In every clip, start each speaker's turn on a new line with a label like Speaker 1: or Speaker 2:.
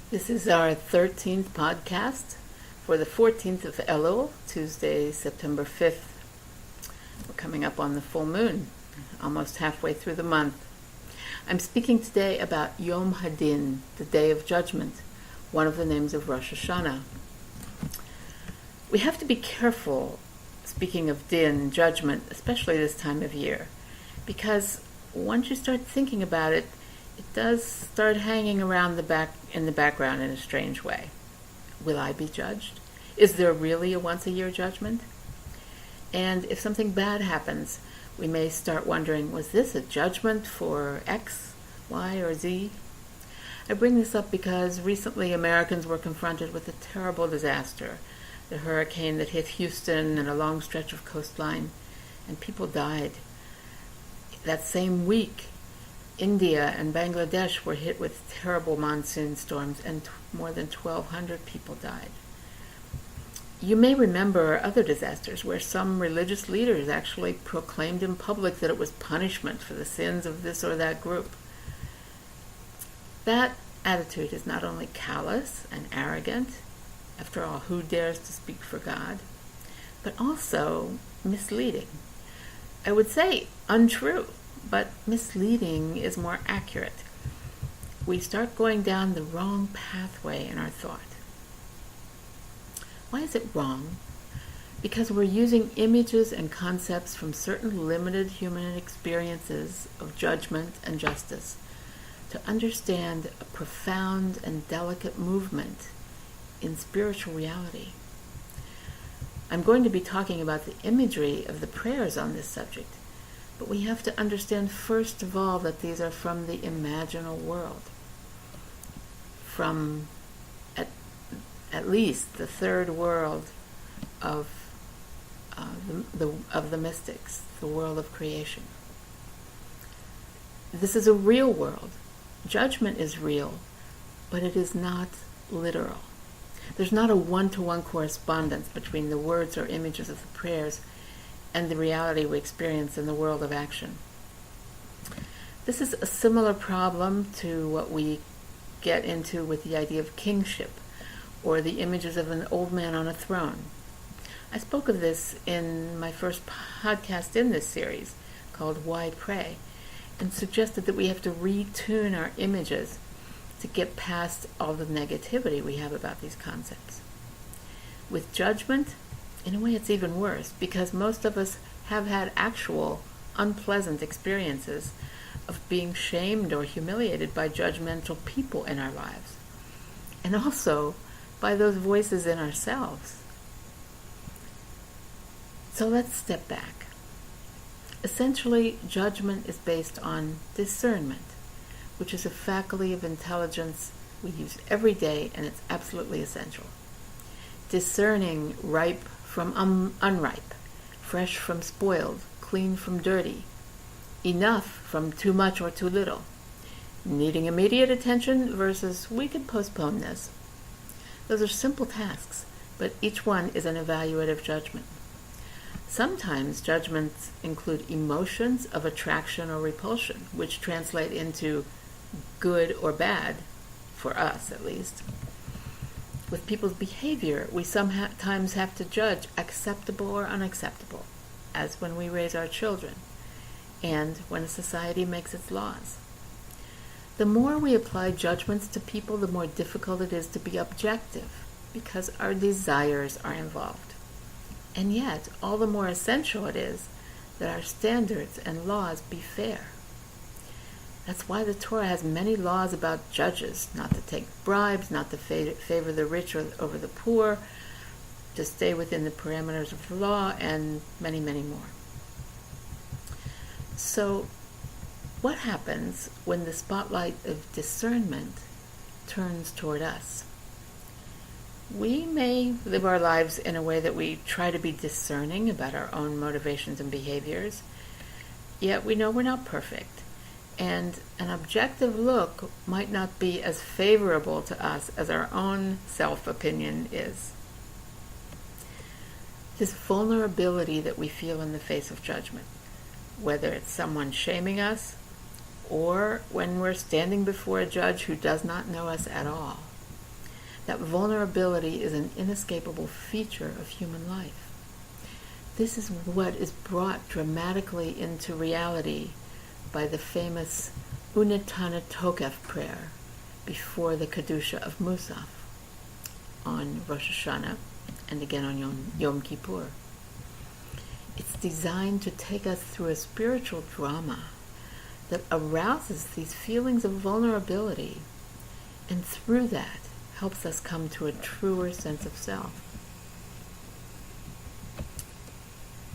Speaker 1: This is our 13th podcast for the 14th of Elul, Tuesday, September 5th. We're coming up on the full moon, almost halfway through the month. I'm speaking today about Yom Hadin, the Day of Judgment, one of the names of Rosh Hashanah. We have to be careful, speaking of din, judgment, especially this time of year, because once you start thinking about it, it does start hanging around in the background in a strange way. Will I be judged? Is there really a once-a-year judgment? And if something bad happens, we may start wondering, was this a judgment for X, Y, or Z? I bring this up because recently Americans were confronted with a terrible disaster, the hurricane that hit Houston and a long stretch of coastline, and people died. That same week, India and Bangladesh were hit with terrible monsoon storms, and more than 1,200 people died. You may remember other disasters where some religious leaders actually proclaimed in public that it was punishment for the sins of this or that group. That attitude is not only callous and arrogant, after all, who dares to speak for God, but also misleading. I would say untrue, but misleading is more accurate. We start going down the wrong pathway in our thought. Why is it wrong? Because we're using images and concepts from certain limited human experiences of judgment and justice to understand a profound and delicate movement in spiritual reality. I'm going to be talking about the imagery of the prayers on this subject, but we have to understand first of all that these are from the imaginal world, from at least the third world of the mystics, the world of creation. This is a real world. Judgment is real, but it is not literal. There's not a one-to-one correspondence between the words or images of the prayers and the reality we experience in the world of action. This is a similar problem to what we get into with the idea of kingship, or the images of an old man on a throne. I spoke of this in my first podcast in this series, called Why Pray, and suggested that we have to retune our images to get past all the negativity we have about these concepts. With judgment, in a way it's even worse, because most of us have had actual unpleasant experiences of being shamed or humiliated by judgmental people in our lives, and also by those voices in ourselves. So let's step back. Essentially, judgment is based on discernment, which is a faculty of intelligence we use every day, and it's absolutely essential. Discerning ripe from unripe, fresh from spoiled, clean from dirty, enough from too much or too little, needing immediate attention versus we could postpone this. Those are simple tasks, but each one is an evaluative judgment. Sometimes judgments include emotions of attraction or repulsion, which translate into good or bad, for us at least. With people's behavior, we sometimes have to judge acceptable or unacceptable, as when we raise our children, and when a society makes its laws. The more we apply judgments to people, the more difficult it is to be objective, because our desires are involved. And yet, all the more essential it is that our standards and laws be fair. That's why the Torah has many laws about judges, not to take bribes, not to favor the rich over the poor, to stay within the parameters of the law, and many, many more. So, what happens when the spotlight of discernment turns toward us? We may live our lives in a way that we try to be discerning about our own motivations and behaviors, yet we know we're not perfect, and an objective look might not be as favorable to us as our own self-opinion is. This vulnerability that we feel in the face of judgment, whether it's someone shaming us or when we're standing before a judge who does not know us at all. that vulnerability is an inescapable feature of human life. This is what is brought dramatically into reality by the famous Unetaneh Tokef prayer before the Kedusha of Musaf on Rosh Hashanah and again on Yom Kippur. It's designed to take us through a spiritual drama that arouses these feelings of vulnerability, and through that helps us come to a truer sense of self.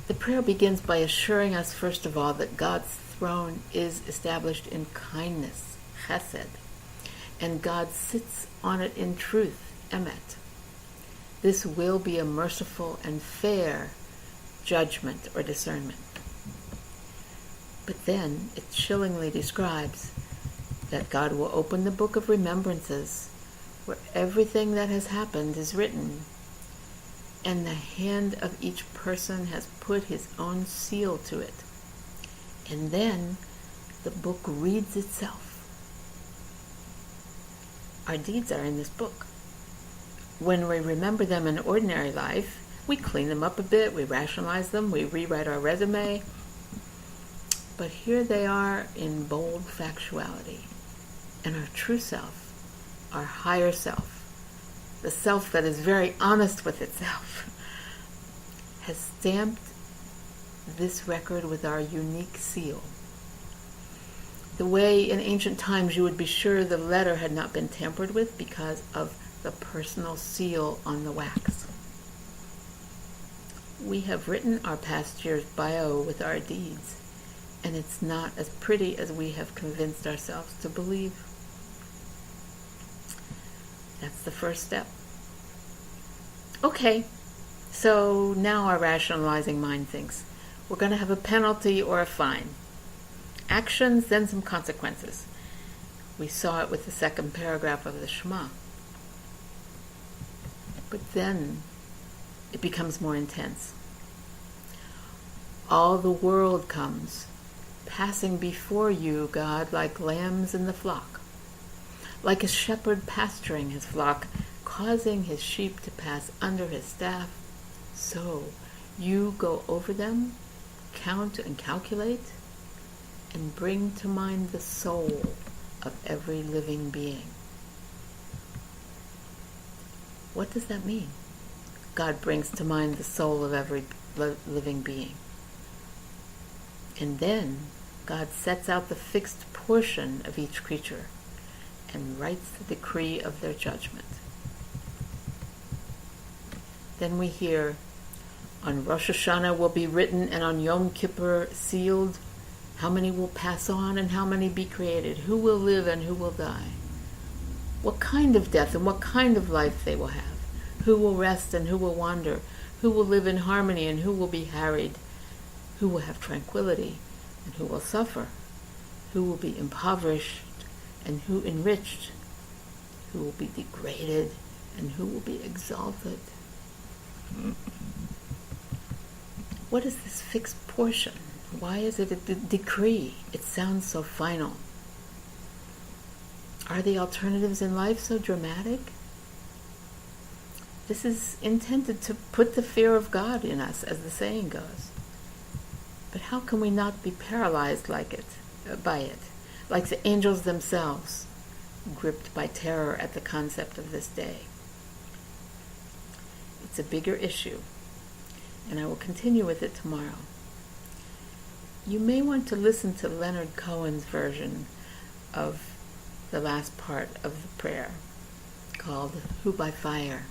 Speaker 1: The prayer begins by assuring us, first of all, that God's throne is established in kindness, chesed, and God sits on it in truth, emet. This will be a merciful and fair judgment or discernment. But then it chillingly describes that God will open the book of remembrances where everything that has happened is written, and the hand of each person has put his own seal to it. And then the book reads itself. Our deeds are in this book. When we remember them in ordinary life, we clean them up a bit, we rationalize them, we rewrite our resume. But here they are in bold factuality. And our true self, our higher self, the self that is very honest with itself, has stamped this record with our unique seal. The way in ancient times you would be sure the letter had not been tampered with because of the personal seal on the wax. We have written our past year's bio with our deeds, and it's not as pretty as we have convinced ourselves to believe. That's the first step. Okay, so now our rationalizing mind thinks, we're going to have a penalty or a fine. Actions, then some consequences. We saw it with the second paragraph of the Shema. But then it becomes more intense. All the world comes, passing before you, God, like lambs in the flock, like a shepherd pasturing his flock, causing his sheep to pass under his staff. So you go over them, count and calculate, and bring to mind the soul of every living being. What does that mean? God brings to mind the soul of every living being. And then God sets out the fixed portion of each creature and writes the decree of their judgment. Then we hear, on Rosh Hashanah will be written, and on Yom Kippur sealed, how many will pass on and how many be created, who will live and who will die, what kind of death and what kind of life they will have, who will rest and who will wander, who will live in harmony and who will be harried, who will have tranquility and who will suffer, who will be impoverished and who enriched, who will be degraded and who will be exalted. What is this fixed portion? Why is it a decree? It sounds so final. Are the alternatives in life so dramatic? This is intended to put the fear of God in us, as the saying goes. But how can we not be paralyzed by it, like the angels themselves, gripped by terror at the concept of this day? It's a bigger issue, and I will continue with it tomorrow. You may want to listen to Leonard Cohen's version of the last part of the prayer, called Who by Fire.